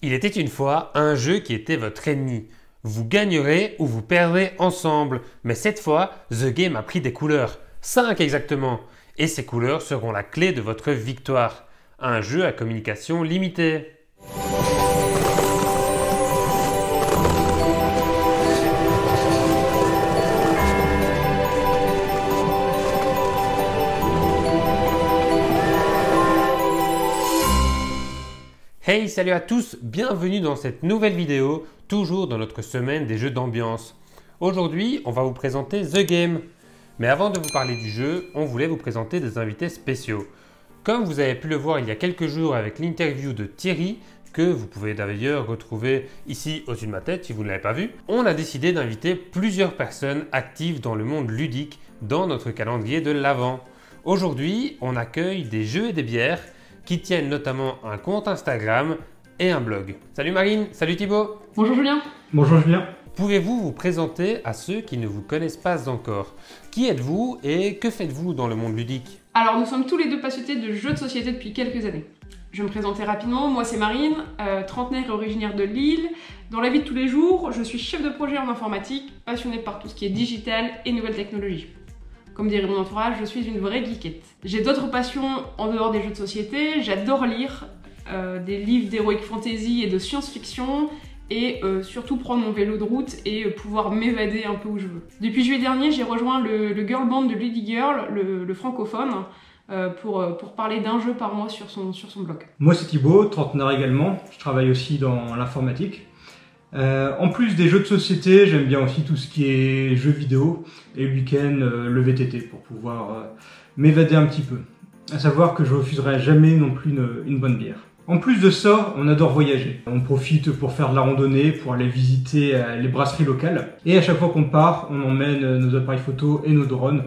Il était une fois un jeu qui était votre ennemi. Vous gagnerez ou vous perdrez ensemble, mais cette fois, The Game a pris des couleurs, 5 exactement, et ces couleurs seront la clé de votre victoire. Un jeu à communication limitée. Hey, salut à tous, bienvenue dans cette nouvelle vidéo, toujours dans notre semaine des jeux d'ambiance. Aujourd'hui, on va vous présenter The Game. Mais avant de vous parler du jeu, on voulait vous présenter des invités spéciaux. Comme vous avez pu le voir il y a quelques jours avec l'interview de Thierry, que vous pouvez d'ailleurs retrouver ici au-dessus de ma tête si vous ne l'avez pas vu, on a décidé d'inviter plusieurs personnes actives dans le monde ludique dans notre calendrier de l'Avent. Aujourd'hui, on accueille des jeux et des bières qui tiennent notamment un compte Instagram et un blog. Salut Marine, salut Thibaut. Bonjour Julien. Bonjour Julien. Pouvez-vous vous présenter à ceux qui ne vous connaissent pas encore? Qui êtes-vous et que faites-vous dans le monde ludique? Alors nous sommes tous les deux passionnés de jeux de société depuis quelques années. Je vais me présenter rapidement, moi c'est Marine, trentenaire et originaire de Lille. Dans la vie de tous les jours, je suis chef de projet en informatique, passionnée par tout ce qui est digital et nouvelles technologies. Comme dirait mon entourage, je suis une vraie geekette. J'ai d'autres passions en dehors des jeux de société, j'adore lire des livres d'heroic fantasy et de science-fiction et surtout prendre mon vélo de route et pouvoir m'évader un peu où je veux. Depuis juillet dernier, j'ai rejoint le girl band de Lady Girl, le francophone, pour parler d'un jeu par mois sur son blog. Moi c'est Thibaut, trentenaire également, je travaille aussi dans l'informatique. En plus des jeux de société, j'aime bien aussi tout ce qui est jeux vidéo et le week-end le VTT pour pouvoir m'évader un petit peu. À savoir que je refuserai jamais non plus une bonne bière. En plus de ça, on adore voyager. On profite pour faire de la randonnée, pour aller visiter les brasseries locales. Et à chaque fois qu'on part, on emmène nos appareils photo et nos drones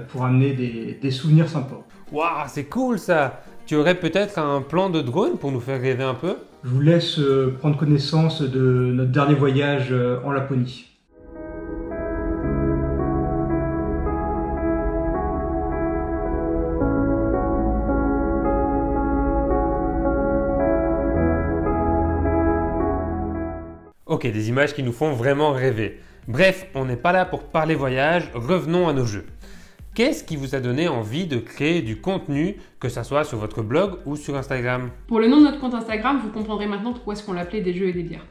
pour amener des souvenirs sympas. Waouh, c'est cool ça! Tu aurais peut-être un plan de drone pour nous faire rêver un peu? Je vous laisse prendre connaissance de notre dernier voyage en Laponie. Ok, des images qui nous font vraiment rêver. Bref, on n'est pas là pour parler voyage, revenons à nos jeux. Qu'est-ce qui vous a donné envie de créer du contenu, que ce soit sur votre blog ou sur Instagram? Pour le nom de notre compte Instagram, vous comprendrez maintenant pourquoi est-ce qu'on l'appelait des jeux et des bières.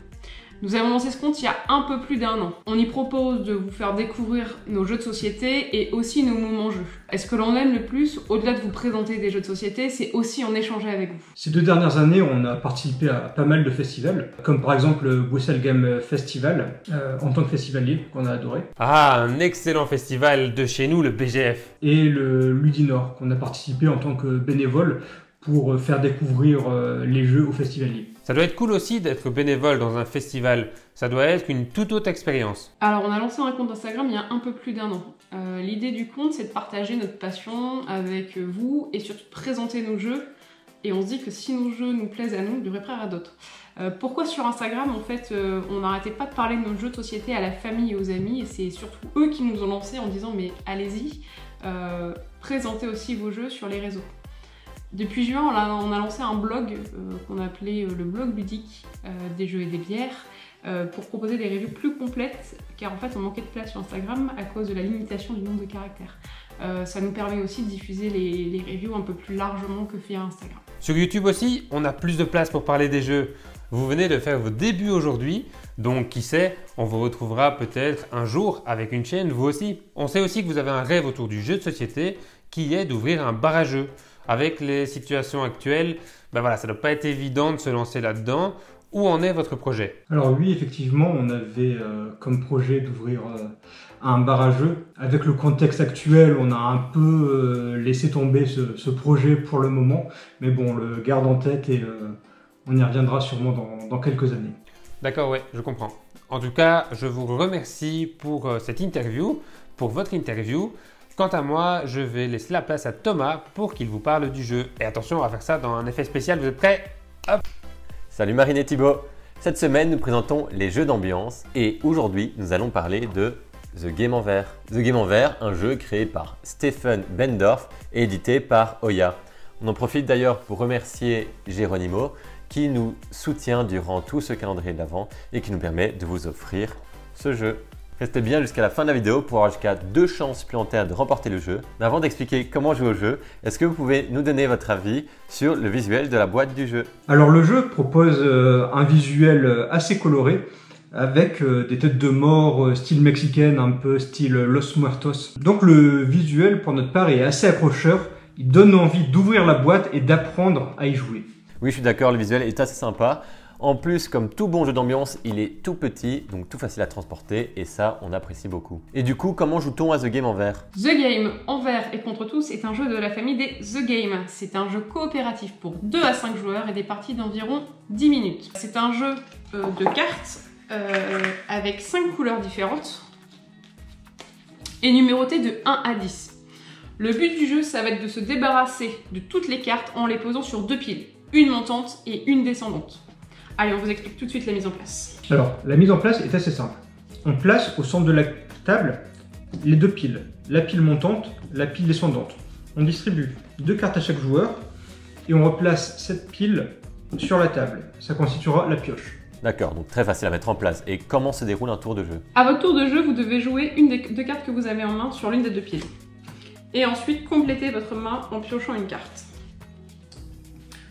Nous avons lancé ce compte il y a un peu plus d'1 an. On y propose de vous faire découvrir nos jeux de société et aussi nos moments jeux. Et ce que l'on aime le plus, au-delà de vous présenter des jeux de société, c'est aussi en échanger avec vous. Ces 2 dernières années, on a participé à pas mal de festivals, comme par exemple le Bruxelles Game Festival, en tant que festivalier, qu'on a adoré. Ah, un excellent festival de chez nous, le BGF. Et le Ludinor, qu'on a participé en tant que bénévole pour faire découvrir les jeux aux festivaliers. Ça doit être cool aussi d'être bénévole dans un festival. Ça doit être une toute autre expérience. Alors on a lancé un compte Instagram il y a un peu plus d'1 an. L'idée du compte, c'est de partager notre passion avec vous et surtout de présenter nos jeux. Et on se dit que si nos jeux nous plaisent à nous, ils devraient plaire à d'autres. Pourquoi sur Instagram, en fait, on n'arrêtait pas de parler de nos jeux de société à la famille et aux amis. Et c'est surtout eux qui nous ont lancé en disant mais allez-y, présentez aussi vos jeux sur les réseaux. Depuis juin, on a lancé un blog qu'on a appelé le blog ludique des jeux et des bières pour proposer des reviews plus complètes car en fait on manquait de place sur Instagram à cause de la limitation du nombre de caractères. Ça nous permet aussi de diffuser les reviews un peu plus largement que via Instagram. Sur YouTube aussi, on a plus de place pour parler des jeux. Vous venez de faire vos débuts aujourd'hui, donc qui sait, on vous retrouvera peut-être un jour avec une chaîne, vous aussi. On sait aussi que vous avez un rêve autour du jeu de société qui est d'ouvrir un bar à jeux. Avec les situations actuelles, ben voilà, ça ne doit pas être évident de se lancer là-dedans. Où en est votre projet? Alors oui, effectivement, on avait comme projet d'ouvrir un bar à jeux. Avec le contexte actuel, on a un peu laissé tomber ce projet pour le moment. Mais bon, on le garde en tête et on y reviendra sûrement dans quelques années. D'accord, ouais, je comprends. En tout cas, je vous remercie pour cette interview, pour votre interview. Quant à moi, je vais laisser la place à Thomas pour qu'il vous parle du jeu. Et attention, on va faire ça dans un effet spécial, vous êtes prêts? Hop! Salut Marine et Thibaut. Cette semaine, nous présentons les jeux d'ambiance et aujourd'hui, nous allons parler de The Game en vert. The Game en vert, un jeu créé par Stephen Bendorf et édité par Oya. On en profite d'ailleurs pour remercier Geronimo qui nous soutient durant tout ce calendrier de l'Avent et qui nous permet de vous offrir ce jeu. Restez bien jusqu'à la fin de la vidéo pour avoir jusqu'à 2 chances supplémentaires de remporter le jeu. Mais avant d'expliquer comment jouer au jeu, est-ce que vous pouvez nous donner votre avis sur le visuel de la boîte du jeu? Alors le jeu propose un visuel assez coloré avec des têtes de mort style mexicaine, un peu style Los Muertos. Donc le visuel pour notre part est assez accrocheur. Il donne envie d'ouvrir la boîte et d'apprendre à y jouer. Oui, je suis d'accord, le visuel est assez sympa. En plus, comme tout bon jeu d'ambiance, il est tout petit, donc tout facile à transporter et ça, on apprécie beaucoup. Et du coup, comment joue-t-on à The Game en vert? The Game Envers et contre tous est un jeu de la famille des The Game. C'est un jeu coopératif pour 2 à 5 joueurs et des parties d'environ 10 minutes. C'est un jeu de cartes avec 5 couleurs différentes et numéroté de 1 à 10. Le but du jeu, ça va être de se débarrasser de toutes les cartes en les posant sur 2 piles, une montante et une descendante. Allez, on vous explique tout de suite la mise en place. Alors, la mise en place est assez simple. On place au centre de la table les 2 piles, la pile montante, la pile descendante. On distribue 2 cartes à chaque joueur et on replace cette pile sur la table. Ça constituera la pioche. D'accord, donc très facile à mettre en place. Et comment se déroule un tour de jeu? À votre tour de jeu, vous devez jouer une des 2 cartes que vous avez en main sur l'une des 2 piles. Et ensuite, compléter votre main en piochant une carte.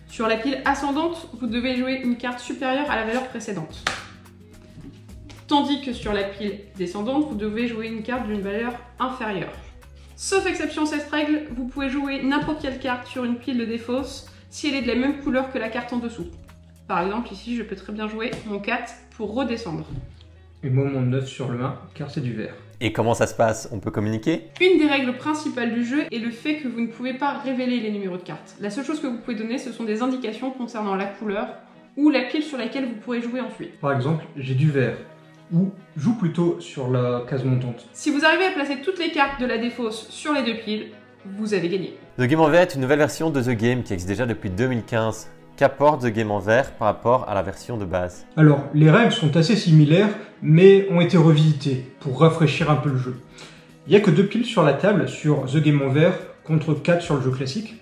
Sur la pile ascendante, vous devez jouer une carte supérieure à la valeur précédente. Tandis que sur la pile descendante, vous devez jouer une carte d'une valeur inférieure. Sauf exception à cette règle, vous pouvez jouer n'importe quelle carte sur une pile de défausse si elle est de la même couleur que la carte en dessous. Par exemple, ici, je peux très bien jouer mon 4 pour redescendre. Et moi, mon 9 sur le 1, car c'est du vert. Et comment ça se passe? On peut communiquer? Une des règles principales du jeu est le fait que vous ne pouvez pas révéler les numéros de cartes. La seule chose que vous pouvez donner, ce sont des indications concernant la couleur ou la pile sur laquelle vous pourrez jouer ensuite. Par exemple, j'ai du vert, ou joue plutôt sur la case montante. Si vous arrivez à placer toutes les cartes de la défausse sur les 2 piles, vous avez gagné. The Game en vert est une nouvelle version de The Game qui existe déjà depuis 2015. Qu'apporte The Game en vert par rapport à la version de base? Alors, les règles sont assez similaires, mais ont été revisitées pour rafraîchir un peu le jeu. Il n'y a que 2 piles sur la table sur The Game en vert contre 4 sur le jeu classique.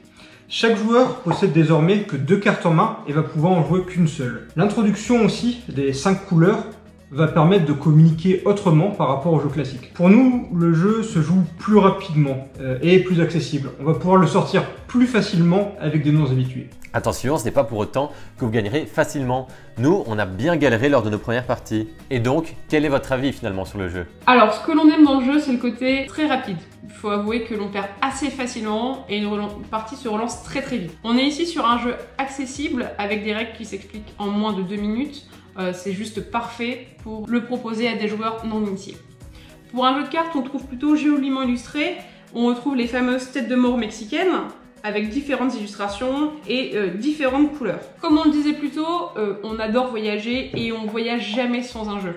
Chaque joueur possède désormais que 2 cartes en main et va pouvoir en jouer qu'une seule. L'introduction aussi des 5 couleurs va permettre de communiquer autrement par rapport au jeu classique. Pour nous, le jeu se joue plus rapidement et est plus accessible. On va pouvoir le sortir plus facilement avec des noms habitués. Attention, ce n'est pas pour autant que vous gagnerez facilement. Nous, on a bien galéré lors de nos premières parties. Et donc, quel est votre avis finalement sur le jeu? Alors, ce que l'on aime dans le jeu, c'est le côté très rapide. Il faut avouer que l'on perd assez facilement et une partie se relance très vite. On est ici sur un jeu accessible avec des règles qui s'expliquent en moins de 2 minutes. C'est juste parfait pour le proposer à des joueurs non initiés. Pour un jeu de cartes, on trouve plutôt joliment illustré. On retrouve les fameuses têtes de mort mexicaines avec différentes illustrations et différentes couleurs. Comme on le disait plus tôt, on adore voyager et on voyage jamais sans un jeu.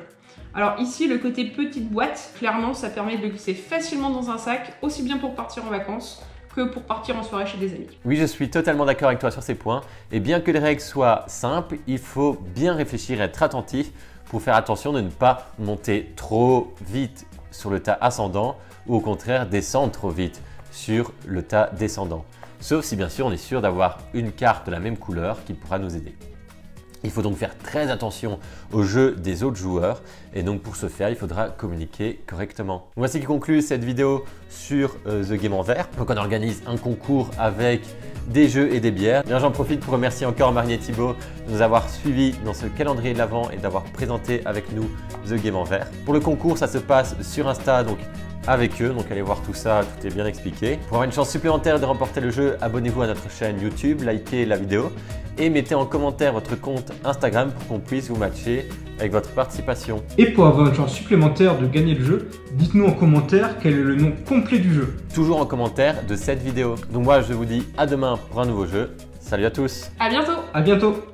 Alors ici, le côté petite boîte, clairement, ça permet de glisser facilement dans un sac, aussi bien pour partir en vacances que pour partir en soirée chez des amis. Oui, je suis totalement d'accord avec toi sur ces points. Et bien que les règles soient simples, il faut bien réfléchir et être attentif pour faire attention de ne pas monter trop vite sur le tas ascendant ou au contraire descendre trop vite sur le tas descendant. Sauf si bien sûr on est sûr d'avoir une carte de la même couleur qui pourra nous aider. Il faut donc faire très attention au jeu des autres joueurs et donc pour ce faire, il faudra communiquer correctement. Voici qui conclut cette vidéo sur The Game en vert. Donc on organise un concours avec des jeux et des bières. Bien, j'en profite pour remercier encore Marine et Thibaut de nous avoir suivis dans ce calendrier de l'Avent et d'avoir présenté avec nous The Game en vert. Pour le concours, ça se passe sur Insta, donc avec eux, donc allez voir tout ça, tout est bien expliqué. Pour avoir une chance supplémentaire de remporter le jeu, abonnez-vous à notre chaîne YouTube, likez la vidéo et mettez en commentaire votre compte Instagram pour qu'on puisse vous matcher avec votre participation. Et pour avoir une chance supplémentaire de gagner le jeu, dites-nous en commentaire quel est le nom complet du jeu. Toujours en commentaire de cette vidéo. Donc moi je vous dis à demain pour un nouveau jeu. Salut à tous! À bientôt! À bientôt!